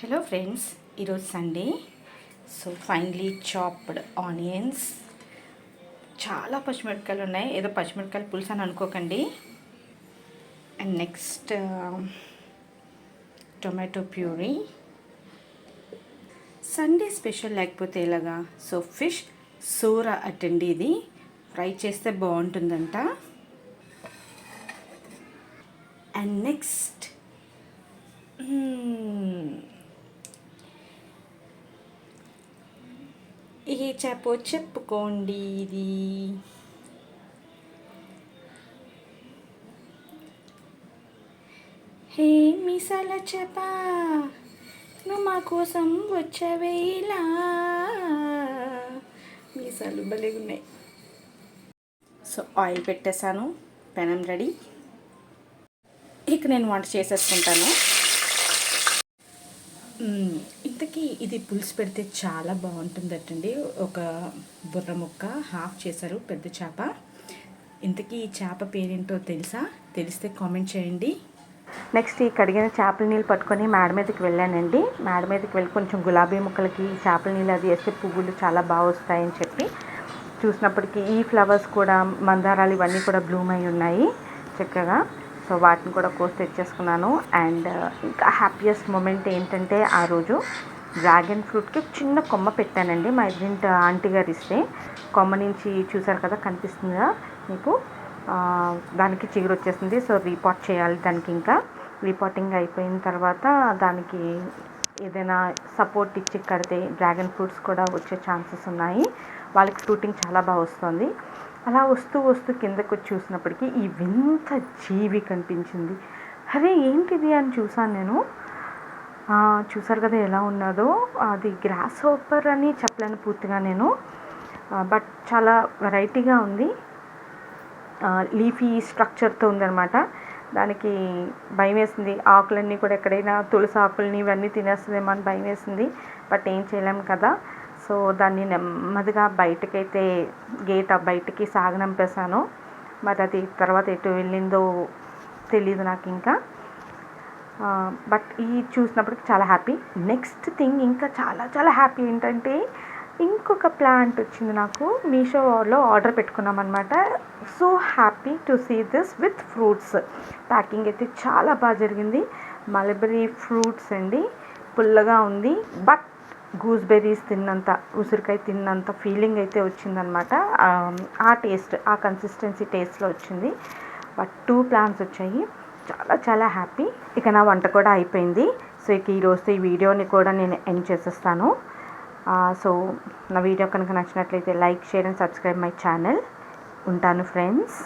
Hello friends, ఈరోజు Sunday. So finally chopped onions, చాలా పచ్చిమిరపకాయలు ఉన్నాయి. ఏదో పచ్చిమిరపకాయలు పులుసు అని అనుకోకండి. And next tomato puree. Sunday special లేకపోతే ఎలాగా. సో ఫిష్ సూర అటండి, ఇది ఫ్రై చేస్తే బాగుంటుందంట. అండ్ నెక్స్ట్ ఏ చేపో చెప్పుకోండి. ఇది హే మీసాల చేప, నువ్వు మా కోసం వచ్చేవేలా. మీసాలు భలేగా ఉన్నాయి. సో ఆయిల్ పెట్టేశాను, పెనం రెడీ. ఇక నేను వంట చేసేసుకుంటాను. ఇంతకీ ఇది పులుసు పెడితే చాలా బాగుంటుందటండి. ఒక బుర్ర ముక్క హాఫ్ చేశారు, పెద్ద చేప. ఇంతకీ ఈ చేప పేరేంటో తెలిస్తే కామెంట్ చేయండి. నెక్స్ట్ ఈ కడిగిన చేపల నీళ్ళు పట్టుకొని మేడ మీదకి వెళ్ళానండి. మేడ మీదకి వెళ్ళి కొంచెం గులాబీ ముక్కలకి చేపల నీళ్ళు అది వేస్తే పువ్వులు చాలా బాగా వస్తాయని చెప్పి చూసినప్పటికీ ఈ ఫ్లవర్స్ కూడా, మందారాలు ఇవన్నీ కూడా బ్లూమ్ అయి ఉన్నాయి చక్కగా. సో వాటిని కూడా కోసి తెచ్చేసుకున్నాను. అండ్ ఇంకా హ్యాపీయెస్ట్ మూమెంట్ ఏంటంటే, ఆ రోజు డ్రాగన్ ఫ్రూట్కి చిన్న కొమ్మ పెట్టానండి. మా ఎదురింటి ఆంటీ గారు ఇస్తే, కొమ్మ నుంచి చూసారు కదా, కనిపిస్తుందా మీకు, దానికి చిగురు వచ్చేసింది. సో రీపాట్ చేయాలి దానికి. ఇంకా రీపాటింగ్ అయిపోయిన తర్వాత దానికి ఏదైనా సపోర్ట్ ఇచ్చి కడితే డ్రాగన్ ఫ్రూట్స్ కూడా వచ్చే ఛాన్సెస్ ఉన్నాయి. వాళ్ళకి ఫ్రూటింగ్ చాలా బాగా వస్తుంది. అలా వస్తూ కిందకు వచ్చి చూసినప్పటికీ ఈ వింత జీవి కనిపించింది. అరే ఏంటిది అని చూసాను నేను. చూసారు కదా ఎలా ఉన్నదో. అది గ్రాస్ హోపర్ అని చెప్పలేను పూర్తిగా నేను, బట్ చాలా వెరైటీగా ఉంది. లీఫీ స్ట్రక్చర్తో ఉందన్నమాట. దానికి భయం వేసింది. ఆకులన్నీ కూడా ఎక్కడైనా తులసి ఆకులని ఇవన్నీ తినేస్తుందేమో అని భయం వేసింది. బట్ ఏం చేయలేము కదా. సో దాన్ని నెమ్మదిగా బయటకైతే గేట్ బయటికి సాగనంపేశాను. మరి అది తర్వాత ఎటు వెళ్ళిందో తెలీదు నాకు ఇంకా. బట్ ఈ చూసినప్పటికి చాలా హ్యాపీ. నెక్స్ట్ థింగ్ ఇంకా చాలా చాలా హ్యాపీ ఏంటంటే, ఇంకొక ప్లాంట్ వచ్చింది నాకు. మీషోలో ఆర్డర్ పెట్టుకున్నాం అనమాట. So happy to see this with fruits. Packing అయితే చాలా బాగా జరిగింది. మల్బెర్రీ ఫ్రూట్స్ అండి, పుల్లగా ఉంది. బట్ గూస్బెర్రీస్ తిన్నంత, ఉసిరికాయ తిన్నంత ఫీలింగ్ అయితే వచ్చిందనమాట. ఆ టేస్ట్, ఆ కన్సిస్టెన్సీ టేస్ట్లో వచ్చింది. బట్ 2 ప్లాంట్స్ వచ్చాయి. చాలా చాలా హ్యాపీ. ఇక నా వంట కూడా అయిపోయింది. సో ఇక ఈరోజు ఈ వీడియోని కూడా నేను ఎండ్ చేసేస్తాను. సో నా వీడియో కనుక నచ్చినట్లయితే like, share and subscribe my channel. ఉంటాను ఫ్రెండ్స్.